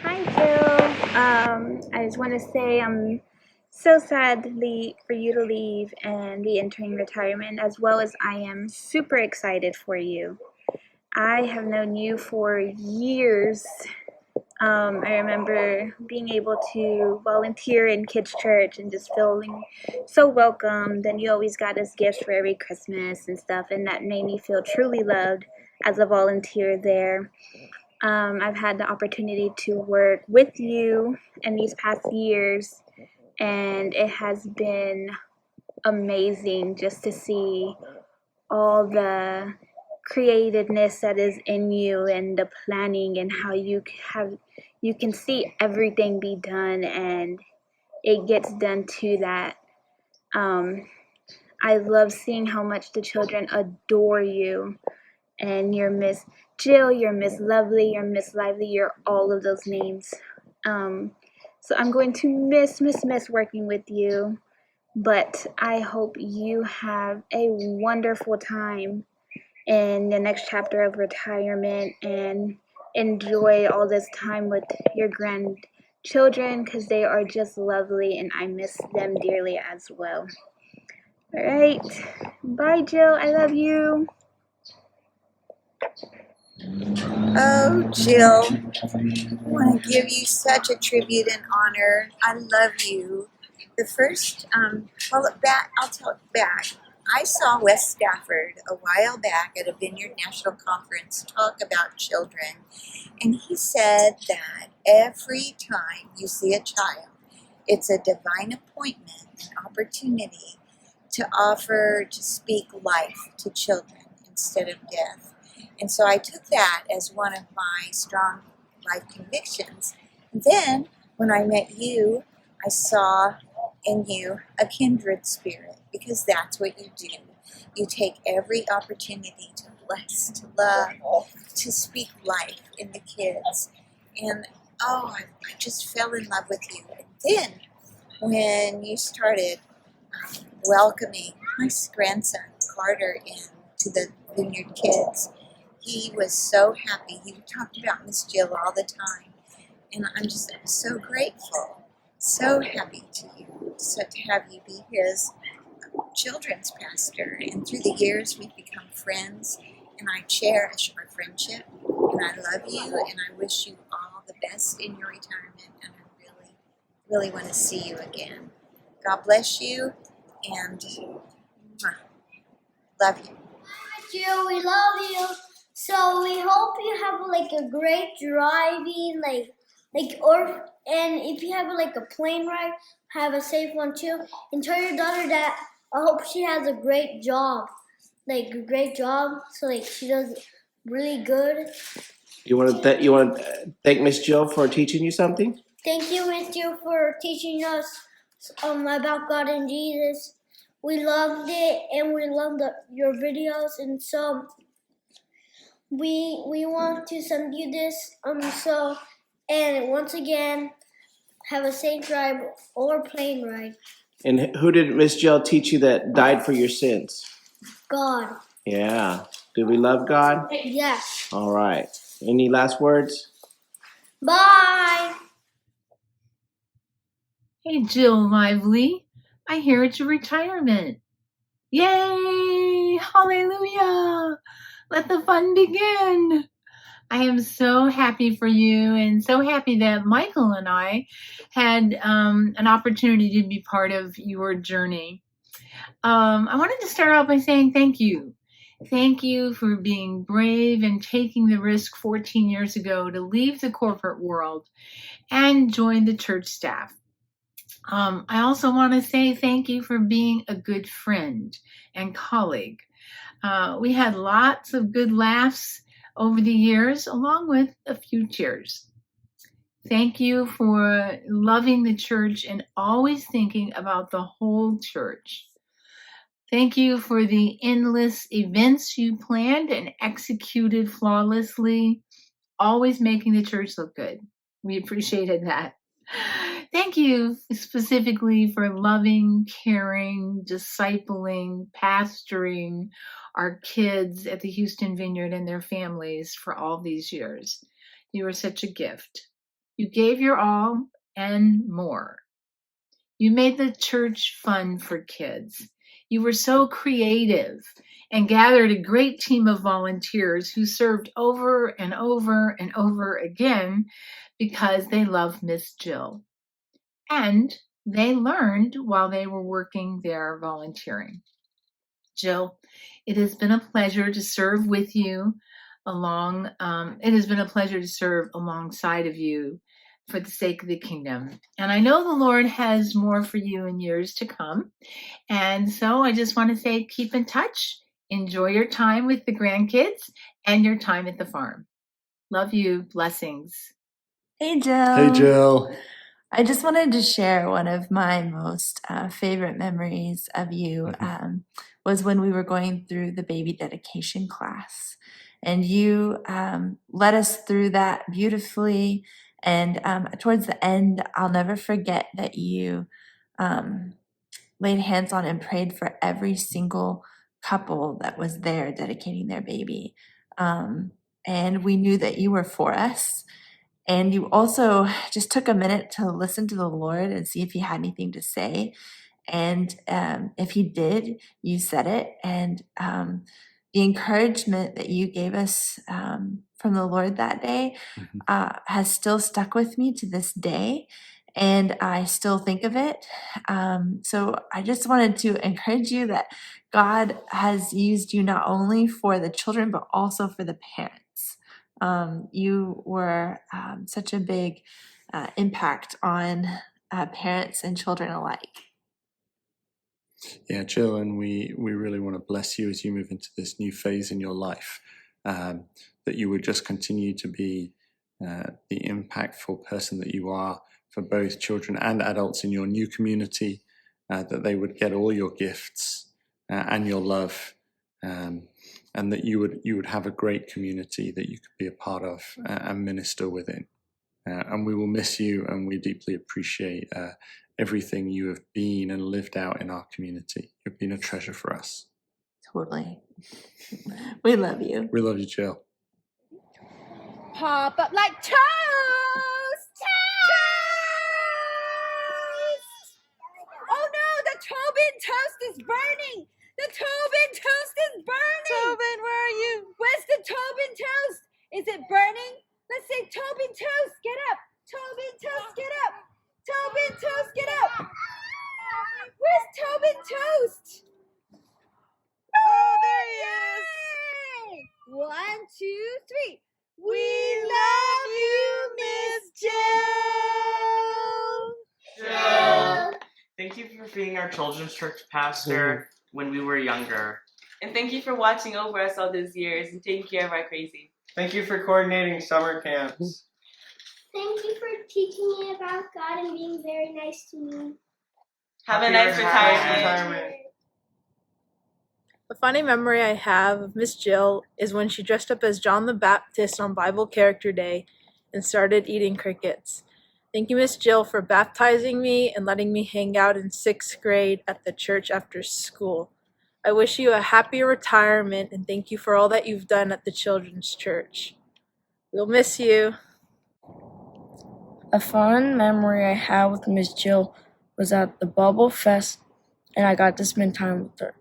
Hi, Jill. I just want to say I'm so sad for you to leave and be entering retirement, as well as I am super excited for you. I have known you for years. I remember being able to volunteer in kids' church and just feeling so welcomed. And you always got us gifts for every Christmas and stuff, and that made me feel truly loved as a volunteer there. I've had the opportunity to work with you in these past years, and it has been amazing just to see all the creativeness that is in you and the planning and how you can see everything be done and it gets done to that. Um, I love seeing how much the children adore you and you're Miss Jill, you're Miss Lovely, you're Miss Lively, you're all of those names. Um, so I'm going to miss working with you, but I hope you have a wonderful time in the next chapter of retirement and enjoy all this time with your grandchildren because they are just lovely and I miss them dearly as well. All right. Bye, Jill. I love you. Oh, Jill, I want to give you such a tribute and honor. I love you. The first, I'll tell it back. I saw Wes Stafford a while back at a Vineyard National Conference talk about children, and he said that every time you see a child, it's a divine appointment, an opportunity to speak life to children instead of death. And so I took that as one of my strong life convictions. And then when I met you, I saw in you a kindred spirit because that's what you do. You take every opportunity to bless, to love, to speak life in the kids. And I just fell in love with you. And then when you started welcoming my grandson Carter into the Vineyard Kids, he was so happy. He talked about Miss Jill all the time, and I'm just so grateful, so happy to have you be his children's pastor. And through the years, we've become friends, and I cherish our friendship. And I love you, and I wish you all the best in your retirement. And I really, really want to see you again. God bless you, and love you. Jill, we love you. So we hope you have like a great driving, and if you have like a plane ride, have a safe one too. And tell your daughter that I hope she has a great job, So like she does really good. You want to thank Miss Jill for teaching you something? Thank you, Miss Jill, for teaching us about God and Jesus. We loved it, and we loved your videos, and so we want to send you this. And once again, have a safe drive or plane ride. And who did Miss Jill teach you that died for your sins? God. Yeah. Do we love God? Yes. All right. Any last words? Bye. Hey, Jill Lively. I hear it's your retirement. Yay! Hallelujah! Let the fun begin. I am so happy for you and so happy that Michael and I had an opportunity to be part of your journey. I wanted to start off by saying thank you. Thank you for being brave and taking the risk 14 years ago to leave the corporate world and join the church staff. I also want to say thank you for being a good friend and colleague. We had lots of good laughs over the years, along with a few tears. Thank you for loving the church and always thinking about the whole church. Thank you for the endless events you planned and executed flawlessly, always making the church look good. We appreciated that. Thank you specifically for loving, caring, discipling, pastoring our kids at the Houston Vineyard and their families for all these years. You are such a gift. You gave your all and more. You made the church fun for kids. You were so creative and gathered a great team of volunteers who served over and over and over again because they loved Miss Jill. And they learned while they were working there volunteering. Jill, it has been a pleasure to serve with you it has been a pleasure to serve alongside of you for the sake of the kingdom. And I know the Lord has more for you in years to come. And so I just want to say, keep in touch. Enjoy your time with the grandkids and your time at the farm. Love you. Blessings. Hey, Jill. Hey, Jill. I just wanted to share one of my most favorite memories of you was when we were going through the baby dedication class. And you led us through that beautifully. And towards the end, I'll never forget that you laid hands on and prayed for every single couple that was there dedicating their baby. And we knew that you were for us. And you also just took a minute to listen to the Lord and see if he had anything to say. And if he did, you said it. And the encouragement that you gave us from the Lord that day has still stuck with me to this day. And I still think of it. So I just wanted to encourage you that God has used you not only for the children, but also for the parents. You were such a big impact on parents and children alike. Yeah, Jill, and we really want to bless you as you move into this new phase in your life, that you would just continue to be the impactful person that you are for both children and adults in your new community, that they would get all your gifts and your love, and that you would have a great community that you could be a part of and minister within. And we will miss you, and we deeply appreciate everything you have been and lived out in our community. You've been a treasure for us. Totally. We love you. We love you, Jill. Pop up like toast! Toast! Oh no, the Tobin toast is burning! The Tobin toast is burning! Tobin, where are you? Where's the Tobin toast? Is it burning? Let's say Tobin toast, get up! Tobin toast, get up! Tobin toast, get up! Where's Tobin toast? Oh, there he is! 1, 2, 3. We love you, Miss Jill! Jill! Thank you for being our children's church pastor when we were younger. And thank you for watching over us all these years and taking care of our crazy. Thank you for coordinating summer camps. Thank you for teaching me about God and being very nice to me. Have a nice retirement. A funny memory I have of Miss Jill is when she dressed up as John the Baptist on Bible Character Day and started eating crickets. Thank you, Miss Jill, for baptizing me and letting me hang out in 6th grade at the church after school. I wish you a happy retirement and thank you for all that you've done at the children's church. We'll miss you. A fond memory I have with Miss Jill was at the Bubble Fest, and I got to spend time with her.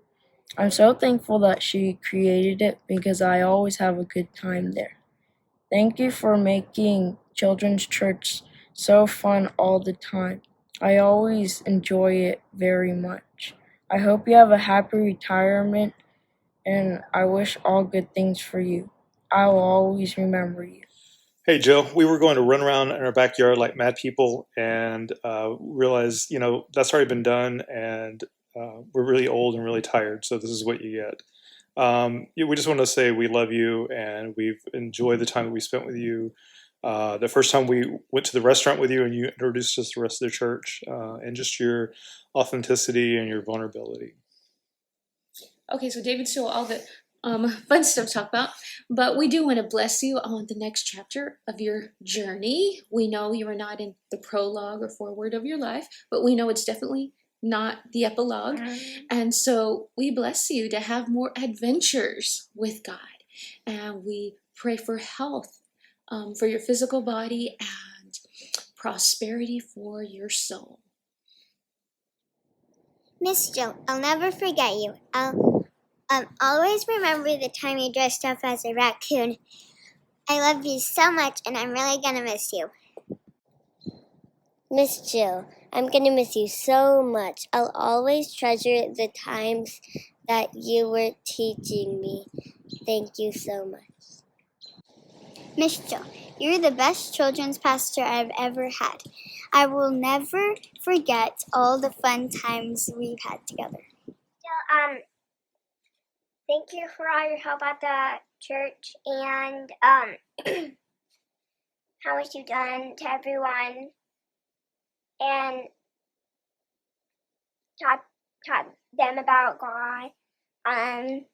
I'm so thankful that she created it because I always have a good time there. Thank you for making children's church so fun all the time. I always enjoy it very much. I hope you have a happy retirement, and I wish all good things for you. I will always remember you. Hey, Jill, we were going to run around in our backyard like mad people and realized, that's already been done and we're really old and really tired, so this is what you get. We just want to say we love you and we've enjoyed the time that we spent with you. The first time we went to the restaurant with you and you introduced us to the rest of the church and just your authenticity and your vulnerability. Okay, so David stole all the fun stuff to talk about, but we do want to bless you on the next chapter of your journey. We know you are not in the prologue or foreword of your life, but we know it's definitely not the epilogue. And so we bless you to have more adventures with God. And we pray for health for your physical body and prosperity for your soul. Miss Jill, I'll never forget you. I'll always remember the time you dressed up as a raccoon. I love you so much, and I'm really gonna miss you. Miss Jill, I'm gonna miss you so much. I'll always treasure the times that you were teaching me. Thank you so much. Miss Jill, you're the best children's pastor I've ever had. I will never forget all the fun times we've had together. Jill, thank you for all your help at the church and how much you've done to everyone and taught them about God. Bye.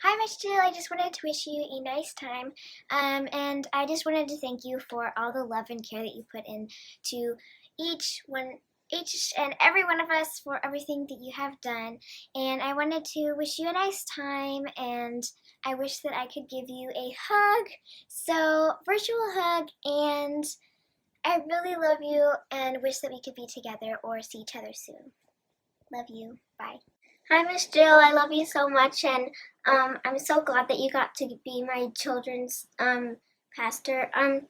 Hi, Miss Jill. I just wanted to wish you a nice time, and I just wanted to thank you for all the love and care that you put into each and every one of us for everything that you have done. And I wanted to wish you a nice time, and I wish that I could give you a hug, so virtual hug, and I really love you and wish that we could be together or see each other soon. Love you. Bye. Hi, Miss Jill. I love you so much, and I'm so glad that you got to be my children's pastor. A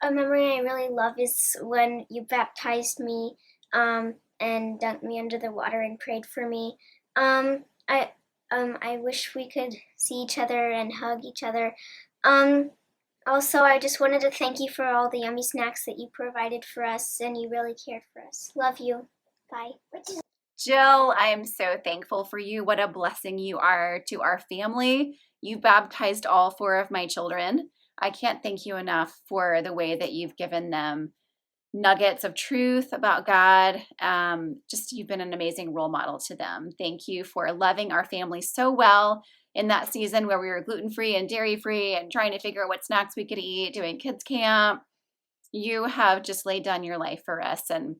memory I really love is when you baptized me and dunked me under the water and prayed for me. I wish we could see each other and hug each other. Also, I just wanted to thank you for all the yummy snacks that you provided for us, and you really cared for us. Love you. Bye. Jill, I am so thankful for you. What a blessing you are to our family. You baptized all 4 of my children. I can't thank you enough for the way that you've given them nuggets of truth about God. You've been an amazing role model to them. Thank you for loving our family so well in that season where we were gluten-free and dairy-free and trying to figure out what snacks we could eat, doing kids camp. You have just laid down your life for us and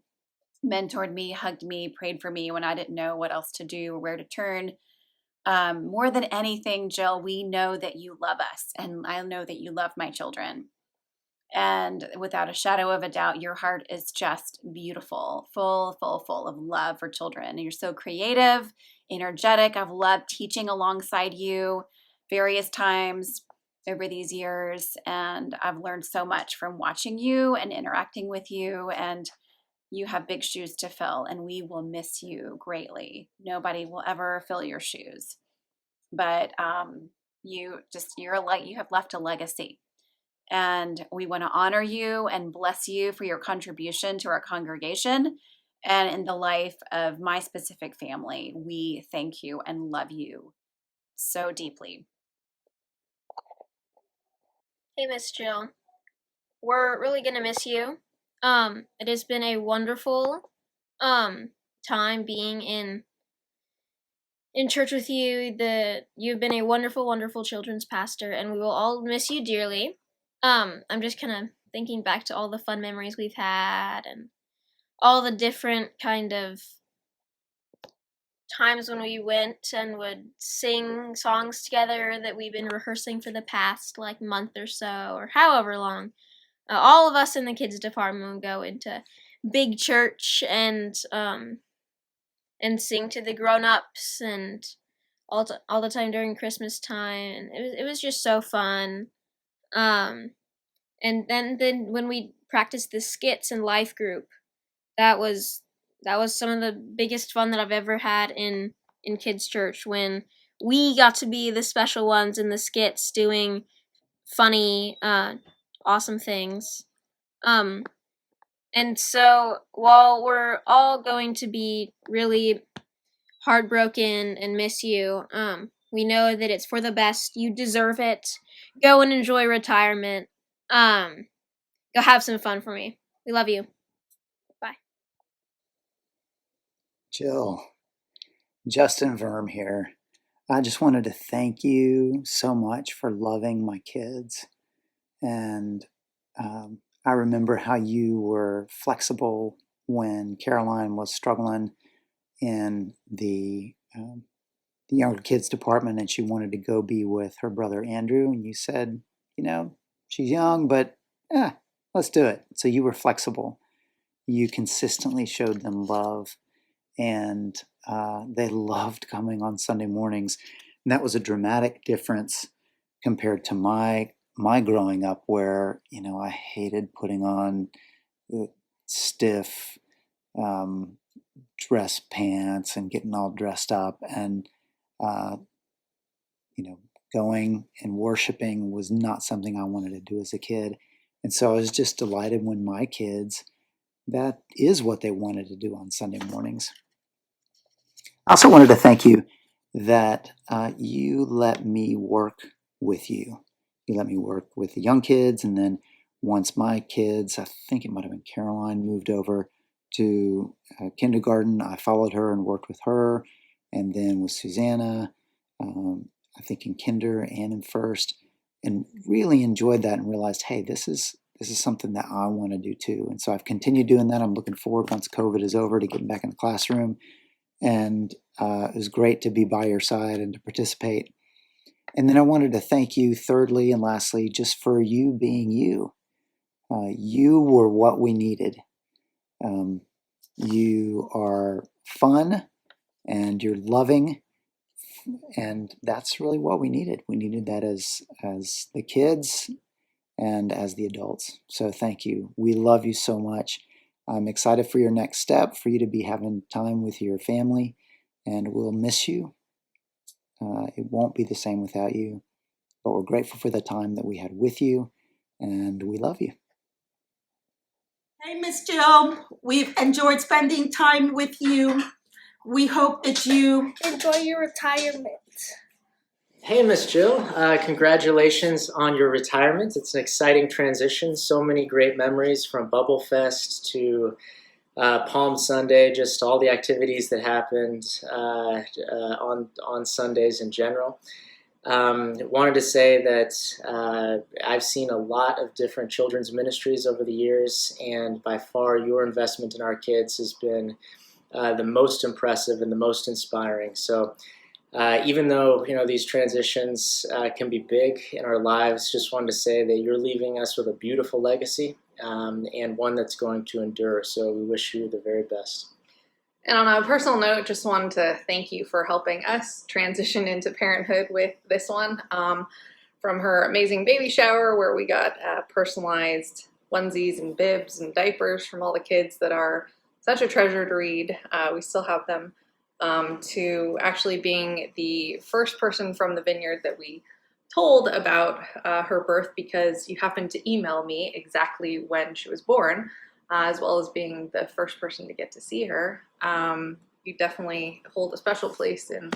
mentored me, hugged me, prayed for me when I didn't know what else to do or where to turn. More than anything, Jill, we know that you love us, and I know that you love my children. And without a shadow of a doubt, your heart is just beautiful, full of love for children. And you're so creative, energetic. I've loved teaching alongside you various times over these years, and I've learned so much from watching you and interacting with you, and you have big shoes to fill, and we will miss you greatly. Nobody will ever fill your shoes, but you have left a legacy, and we want to honor you and bless you for your contribution to our congregation and in the life of my specific family. We thank you and love you so deeply. Hey, Miss Jill. We're really gonna miss you. It has been a wonderful time being in church with you. You've been a wonderful children's pastor, and we will all miss you dearly. I'm just kind of thinking back to all the fun memories we've had and all the different kind of times when we went and would sing songs together that we've been rehearsing for the past month or so, or however long. All of us in the kids department would go into big church and sing to the grown-ups and all the time during Christmas time, and it was just so fun. And then when we practiced the skits in life group, that was some of the biggest fun that I've ever had in kids church, when we got to be the special ones in the skits doing funny awesome things. And so while we're all going to be really heartbroken and miss you, we know that it's for the best. You deserve it. Go and enjoy retirement. Go have some fun for me. We love you. Bye. Jill, Justin Verm here. I just wanted to thank you so much for loving my kids. And I remember how you were flexible when Caroline was struggling in the younger kids department and she wanted to go be with her brother Andrew. And you said, she's young, but let's do it. So you were flexible. You consistently showed them love, and they loved coming on Sunday mornings. And that was a dramatic difference compared to my growing up, where I hated putting on stiff dress pants and getting all dressed up, and going and worshiping was not something I wanted to do as a kid. And so I was just delighted when my kids, that is what they wanted to do on Sunday mornings. I also wanted to thank you that you let me work with you. You let me work with the young kids, and then once my kids, I think it might have been Caroline, moved over to kindergarten, I followed her and worked with her, and then with Susanna, I think in kinder and in first, and really enjoyed that and realized, hey, this is something that I want to do too. And so I've continued doing that. I'm looking forward, once COVID is over, to getting back in the classroom. And it was great to be by your side and to participate. And then I wanted to thank you, thirdly and lastly, just for you being you. You were what we needed. You are fun and you're loving, and that's really what we needed. We needed that as the kids and as the adults. So thank you. We love you so much. I'm excited for your next step, for you to be having time with your family, and we'll miss you. It won't be the same without you, but we're grateful for the time that we had with you, and we love you. Hey, Miss Jill. We've enjoyed spending time with you. We hope that you enjoy your retirement. Hey, Miss Jill. Congratulations on your retirement. It's an exciting transition. So many great memories, from Bubble Fest to Palm Sunday, just all the activities that happened on Sundays in general. Wanted to say that I've seen a lot of different children's ministries over the years, and by far your investment in our kids has been the most impressive and the most inspiring. So even though these transitions can be big in our lives, just wanted to say that you're leaving us with a beautiful legacy, and one that's going to endure. So we wish you the very best. And on a personal note, just wanted to thank you for helping us transition into parenthood with this one. From her amazing baby shower, where we got personalized onesies and bibs and diapers from all the kids that are such a treasure to read. We still have them. To actually being the first person from the Vineyard that we told about her birth, because you happened to email me exactly when she was born, as well as being the first person to get to see her. You definitely hold a special place in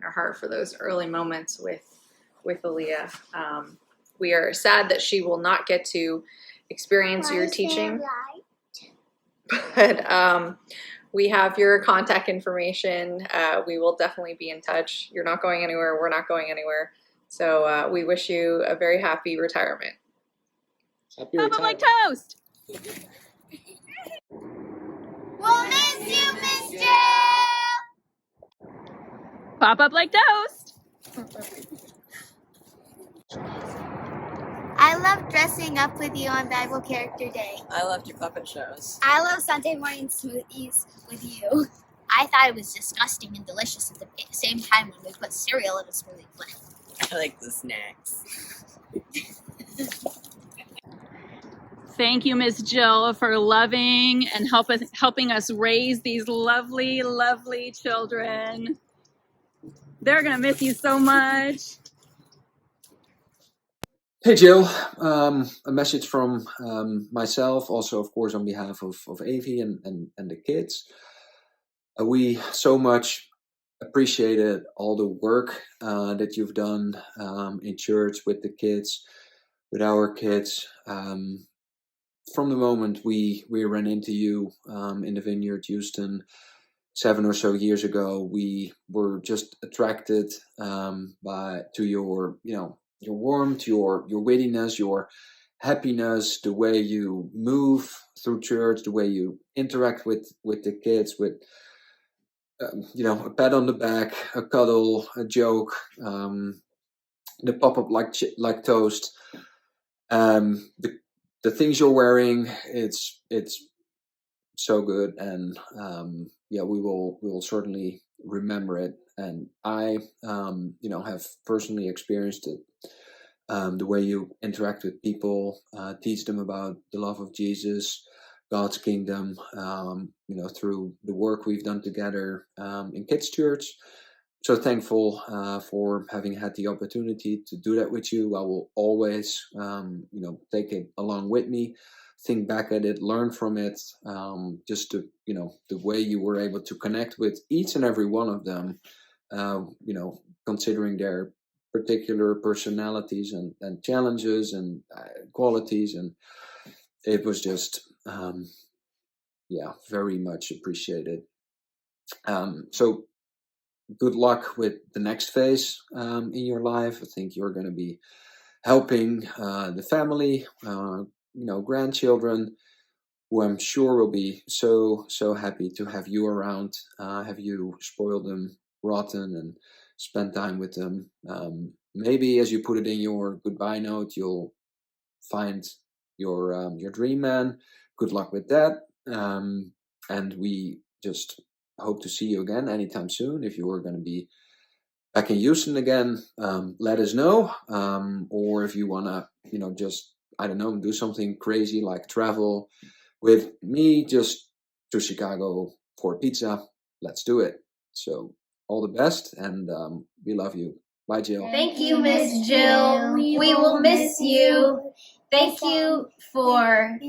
our heart for those early moments with Aaliyah. We are sad that she will not get to experience your teaching, but we have your contact information. We will definitely be in touch. You're not going anywhere. We're not going anywhere. So we wish you a very happy retirement. Happy Pop up like toast. We'll miss you, Miss Jill. Pop up like toast. I love dressing up with you on Bible Character Day. I loved your puppet shows. I love Sunday morning smoothies with you. I thought it was disgusting and delicious at the same time when we put cereal in a smoothie blend. I like the snacks. Thank you, Miss Jill, for loving and helping us raise these lovely, lovely children. They're going to miss you so much. Hey, Jill. A message from myself, also, of course, on behalf of Avi and the kids. We so much appreciated all the work that you've done in church with the kids, with our kids. From the moment we ran into you in the Vineyard, Houston, 7 or so years ago, we were just attracted to your, your warmth, your wittiness, your happiness, the way you move through church, the way you interact with the kids, with a pat on the back, a cuddle, a joke, the pop up like toast. The things you're wearing, it's so good, and yeah, we will certainly remember it. And I have personally experienced it. The way you interact with people, teach them about the love of Jesus, God's kingdom, through the work we've done together in Kids Church. So thankful for having had the opportunity to do that with you. I will always, take it along with me, think back at it, learn from it. Just the way you were able to connect with each and every one of them, considering their particular personalities and challenges and qualities, and it was just very much appreciated. So good luck with the next phase in your life. I think you're going to be helping the family, grandchildren, who I'm sure will be so happy to have you around, have you spoil them rotten and spend time with them. Maybe as you put it in your goodbye note, you'll find your dream man. Good luck with that. And we just hope to see you again anytime soon. If you are going to be back in Houston again, let us know. Or if you want to, just, I don't know, do something crazy like travel with me just to Chicago for pizza, let's do it. So all the best, and we love you. Bye, Jill. Thank you, Miss Jill. We will miss you. Thank you for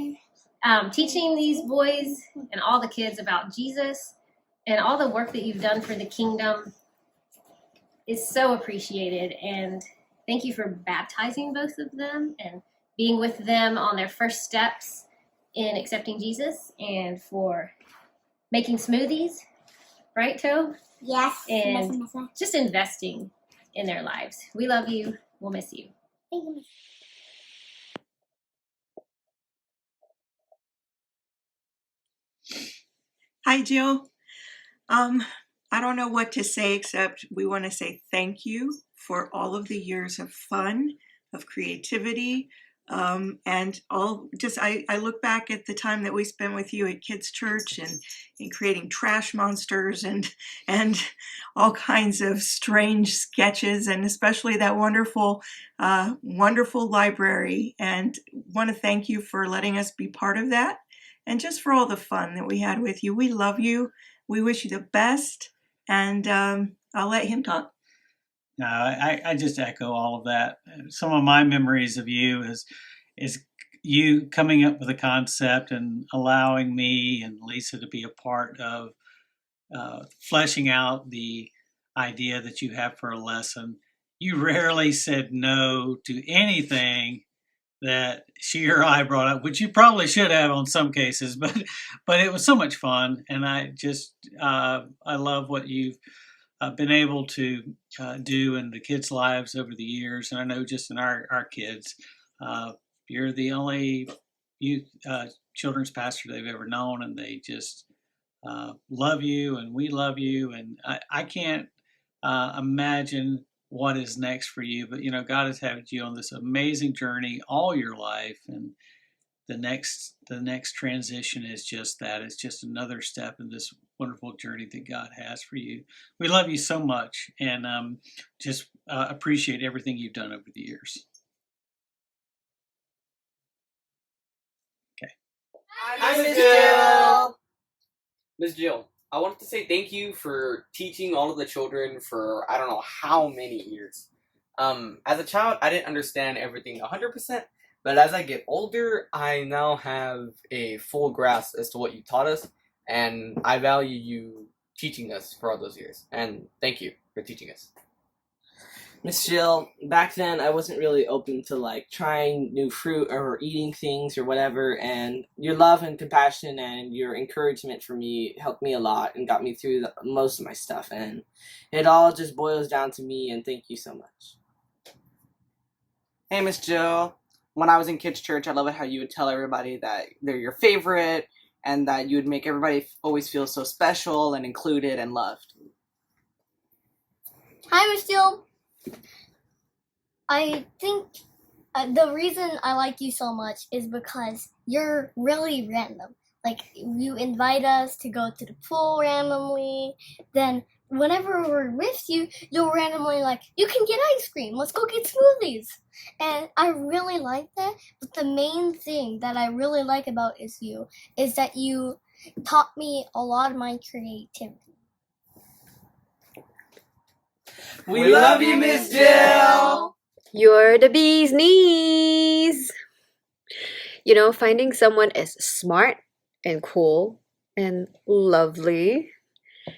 teaching these boys and all the kids about Jesus, and all the work that you've done for the kingdom is so appreciated. And thank you for baptizing both of them and being with them on their first steps in accepting Jesus, and for making smoothies, right, Toe? Yes. And just investing in their lives. We love you. We'll miss you. Thank you. Hi, Jill. I don't know what to say except we want to say thank you for all of the years of fun, of creativity, and all. I look back at the time that we spent with you at Kids Church and in creating trash monsters and all kinds of strange sketches, and especially that wonderful library. And want to thank you for letting us be part of that, and just for all the fun that we had with you. We love you. We wish you the best, and I'll let him talk. No, I just echo all of that. Some of my memories of you is you coming up with a concept and allowing me and Lisa to be a part of fleshing out the idea that you have for a lesson. You rarely said no to anything that she or I brought up, which you probably should have on some cases, but it was so much fun, and I just I love what you've been able to do in the kids' lives over the years, and I know just in our kids, you're the only youth children's pastor they've ever known, and they just love you, and we love you, and I can't imagine what is next for you, but God has had you on this amazing journey all your life, and the next transition is just that. It's just another step in this wonderful journey that God has for you. We love you so much, and just appreciate everything you've done over the years. Okay. Hi, Miss Jill. Miss Jill, I wanted to say thank you for teaching all of the children for I don't know how many years. As a child, I didn't understand everything 100%, but as I get older, I now have a full grasp as to what you taught us, and I value you teaching us for all those years. And thank you for teaching us. Miss Jill, back then I wasn't really open to like trying new fruit or eating things or whatever, and your love and compassion and your encouragement for me helped me a lot and got me through most of my stuff, and it all just boils down to me, and thank you so much. Hey, Miss Jill. When I was in Kids Church, I love it how you would tell everybody that they're your favorite and that you would make everybody always feel so special and included and loved. Hi, Miss Jill. I think The reason I like you so much is because you're really random. Like, you invite us to go to the pool randomly, then whenever we're with you, you'll randomly like, you can get ice cream, let's go get smoothies. And I really like that, but the main thing that I really like about you is that you taught me a lot of my creativity. We love you, Miss Jill! You're the bee's knees! You know, finding someone as smart and cool and lovely,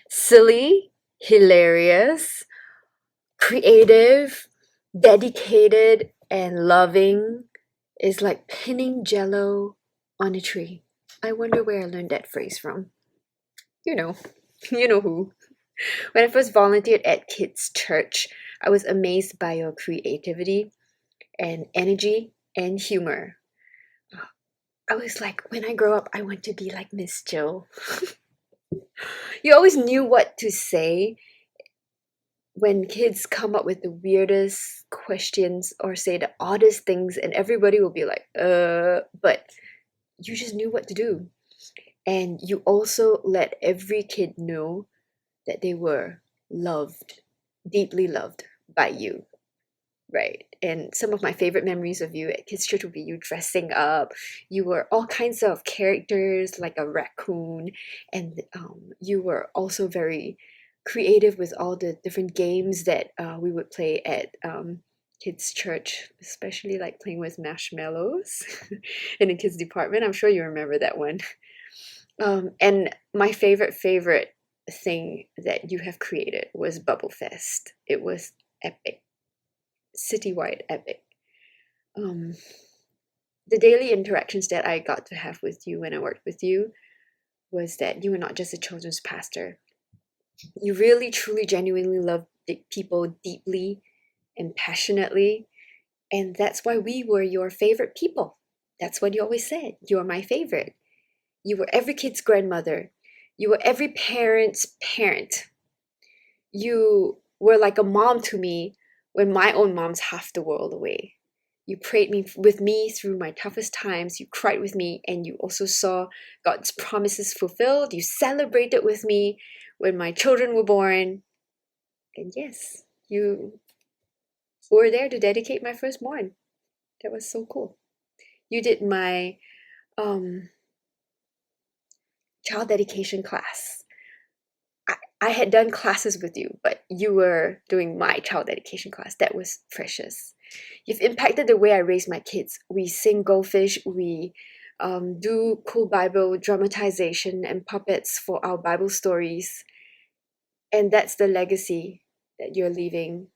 silly, hilarious, creative, dedicated, and loving is like pinning jello on a tree. I wonder where I learned that phrase from. You know who. When I first volunteered at Kids Church, I was amazed by your creativity and energy and humor. I was like, when I grow up, I want to be like Miss Jill. You always knew what to say when kids come up with the weirdest questions or say the oddest things, and everybody will be like, but you just knew what to do. And you also let every kid know that they were loved, deeply loved by you, right? And some of my favorite memories of you at Kids Church would be you dressing up. You were all kinds of characters, like a raccoon, and you were also very creative with all the different games that we would play at Kids Church, especially like playing with marshmallows in the kids department. I'm sure you remember that one. And my favorite thing that you have created was Bubble Fest. It was epic, citywide epic. The daily interactions that I got to have with you when I worked with you was that you were not just a children's pastor. You really, truly, genuinely loved people deeply and passionately, and that's why we were your favorite people. That's what you always said. You're my favorite. You were every kid's grandmother. You were every parent's parent. You were like a mom to me when my own mom's half the world away. You prayed with me through my toughest times. You cried with me, and you also saw God's promises fulfilled. You celebrated with me when my children were born. And yes, you were there to dedicate my firstborn. That was so cool. You did my child dedication class. I had done classes with you, but you were doing my child dedication class. That was precious. You've impacted the way I raise my kids. We sing Goldfish. We do cool Bible dramatization and puppets for our Bible stories. And that's the legacy that you're leaving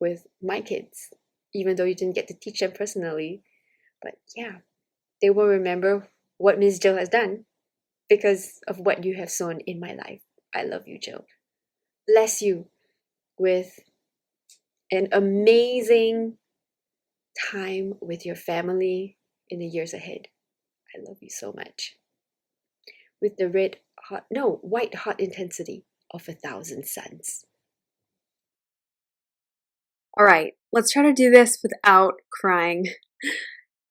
with my kids, even though you didn't get to teach them personally. But yeah, they will remember what Ms. Jill has done because of what you have sown in my life. I love you, Jill. Bless you with an amazing time with your family in the years ahead. I love you so much. With the white hot intensity of 1,000 suns. All right, let's try to do this without crying.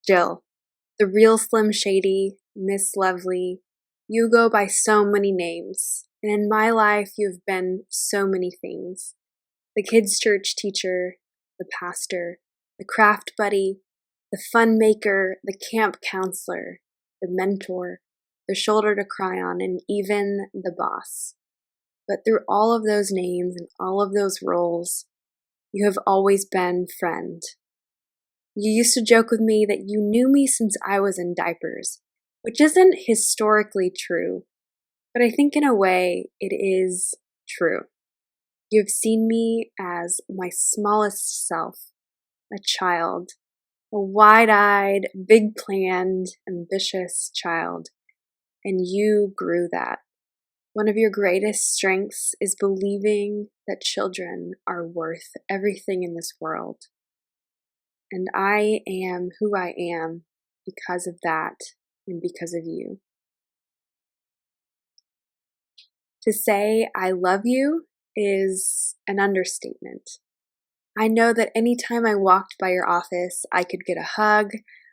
Jill, the real Slim Shady, Miss Lovely, you go by so many names. And in my life, you've been so many things. The kids' church teacher, the pastor, the craft buddy, the fun maker, the camp counselor, the mentor, the shoulder to cry on, and even the boss. But through all of those names and all of those roles, you have always been friend. You used to joke with me that you knew me since I was in diapers, which isn't historically true, but I think in a way it is true. You have seen me as my smallest self, a child, a wide-eyed, big-planned, ambitious child, and you grew that. One of your greatest strengths is believing that children are worth everything in this world. And I am who I am because of that and because of you. To say I love you is an understatement. I know that anytime I walked by your office, I could get a hug,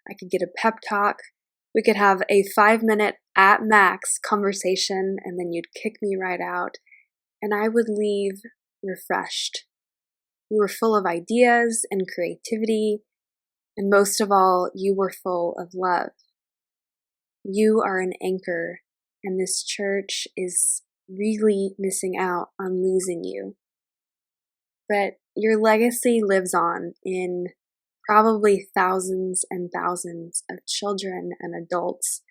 I could get a pep talk, we could have a 5-minute at max conversation, and then you'd kick me right out, and I would leave refreshed. You were full of ideas and creativity, and most of all, you were full of love. You are an anchor, and this church is really missing out on losing you. But your legacy lives on in probably thousands and thousands of children and adults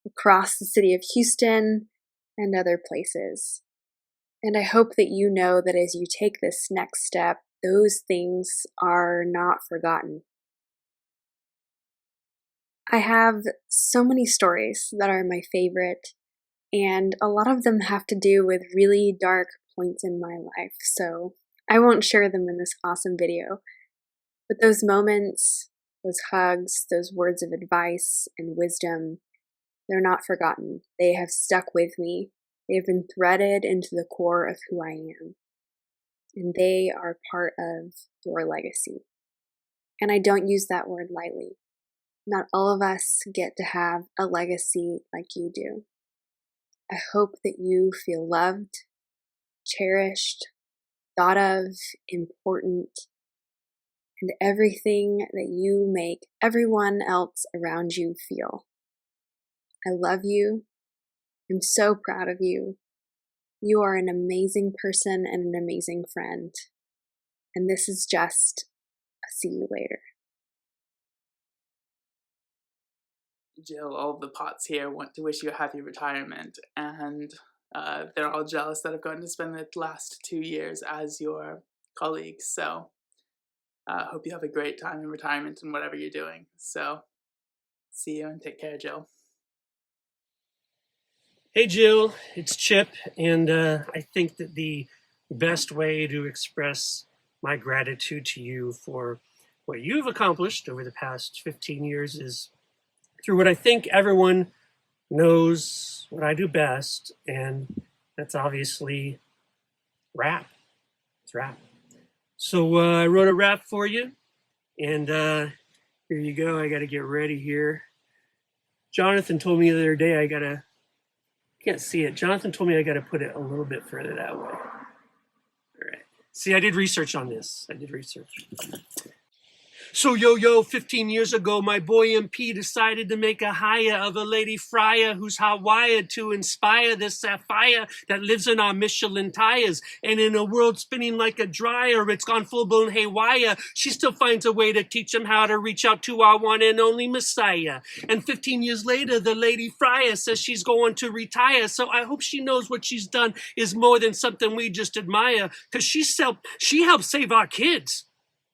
across the city of Houston and other places. And I hope that you know that as you take this next step, those things are not forgotten. I have so many stories that are my favorite, and a lot of them have to do with really dark points in my life, so I won't share them in this awesome video. But those moments, those hugs, those words of advice and wisdom, they're not forgotten. They have stuck with me. They have been threaded into the core of who I am. And they are part of your legacy. And I don't use that word lightly. Not all of us get to have a legacy like you do. I hope that you feel loved, cherished, thought of, important, and everything that you make everyone else around you feel. I love you. I'm so proud of you. You are an amazing person and an amazing friend. And this is just a see you later. Jill, all of the pots here want to wish you a happy retirement, and they're all jealous that I've gotten to spend the last 2 years as your colleagues. So hope you have a great time in retirement and whatever you're doing. So see you and take care, Jill. Hey Jill, it's Chip, and I think that the best way to express my gratitude to you for what you've accomplished over the past 15 years is through what I think everyone knows what I do best, and that's obviously rap. It's rap. So I wrote a rap for you, and here you go. I got to get ready here. Jonathan told me the other day can't see it. Jonathan told me I got to put it a little bit further that way. All right. See, I did research on this. So, 15 years ago, my boy MP decided to make a hire of a lady friar who's hot-wired to inspire this sapphire that lives in our Michelin tires. And in a world spinning like a dryer, it's gone full-blown haywire. She still finds a way to teach him how to reach out to our one and only Messiah. And 15 years later, the lady friar says she's going to retire. So I hope she knows what she's done is more than something we just admire. Because she helped save our kids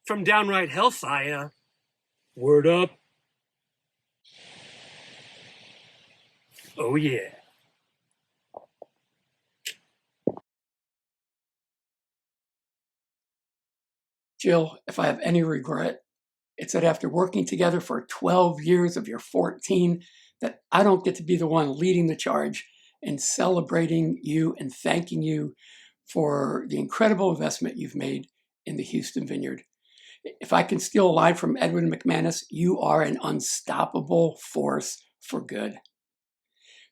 from downright hellfire. Word up. Oh yeah. Jill, if I have any regret, it's that after working together for 12 years of your 14, that I don't get to be the one leading the charge and celebrating you and thanking you for the incredible investment you've made in the Houston Vineyard. If I can steal a line from Edwin McManus, you are an unstoppable force for good.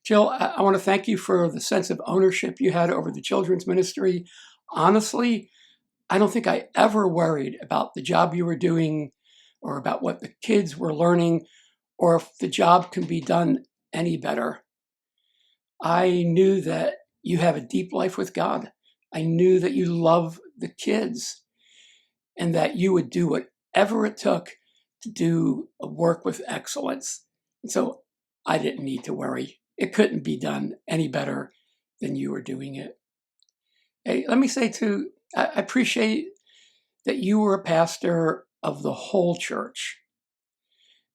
Jill, I want to thank you for the sense of ownership you had over the children's ministry. Honestly, I don't think I ever worried about the job you were doing or about what the kids were learning or if the job can be done any better. I knew that you have a deep life with God. I knew that you love the kids and that you would do whatever it took to do a work with excellence. And so I didn't need to worry. It couldn't be done any better than you were doing it. Hey, let me say too, I appreciate that you were a pastor of the whole church.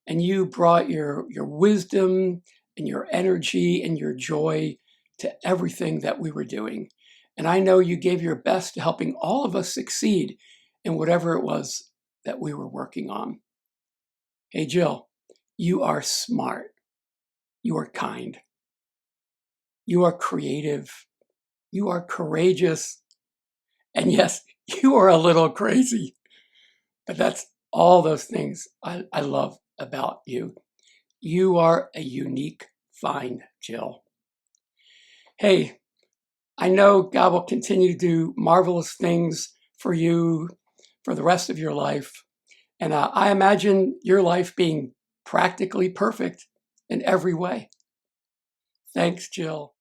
And you brought your wisdom and your energy and your joy to everything that we were doing. And I know you gave your best to helping all of us succeed in whatever it was that we were working on. Hey, Jill, you are smart. You are kind. You are creative. You are courageous. And yes, you are a little crazy. But that's all those things I love about you. You are a unique find, Jill. Hey, I know God will continue to do marvelous things for you for the rest of your life. And I imagine your life being practically perfect in every way. Thanks, Jill.